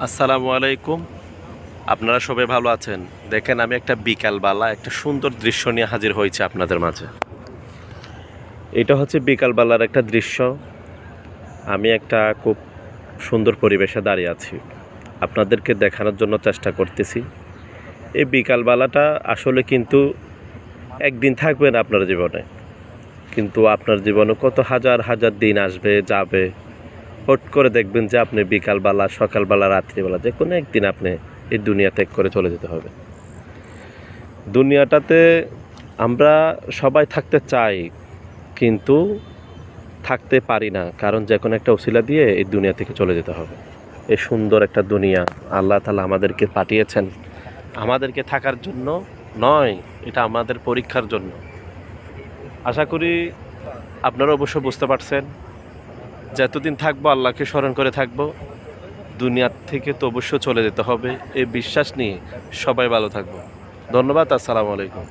আসসালামু আলাইকুম। আপনারা সবাই ভালো আছেন? দেখেন, আমি একটা বিকালবেলা একটা সুন্দর দৃশ্য নিয়ে হাজির হয়েছি আপনাদের মাঝে। এটা হচ্ছে বিকালবেলার একটা দৃশ্য। আমি একটা খুব সুন্দর পরিবেশে দাঁড়িয়ে আছি, আপনাদেরকে দেখানোর জন্য চেষ্টা করতেছি। এই বিকালবেলাটা আসলে কিন্তু একদিন থাকবে না আপনার জীবনে, কিন্তু আপনার জীবনে কত হাজার হাজার দিন আসবে যাবে। হট করে দেখবেন যে আপনি বিকালবেলা, সকালবেলা, রাত্রিবেলা যে কোনো একদিন আপনি এই দুনিয়া ত্যাগ করে চলে যেতে হবে। দুনিয়াটাতে আমরা সবাই থাকতে চাই, কিন্তু থাকতে পারি না, কারণ যে কোনো একটা ওসিলা দিয়ে এই দুনিয়া থেকে চলে যেতে হবে। এই সুন্দর একটা দুনিয়া আল্লাহ তাআলা আমাদেরকে পাঠিয়েছেন আমাদেরকে থাকার জন্য নয়, এটা আমাদের পরীক্ষার জন্য। আশা করি আপনারা অবশ্য বুঝতে পারছেন যে এতদিন থাকবো আল্লাহকে স্মরণ করে থাকবো, দুনিয়ার থেকে তো অবশ্য চলে যেতে হবে। এই বিশ্বাস নিয়ে সবাই ভালো থাকবো। ধন্যবাদ। আসসালামু আলাইকুম।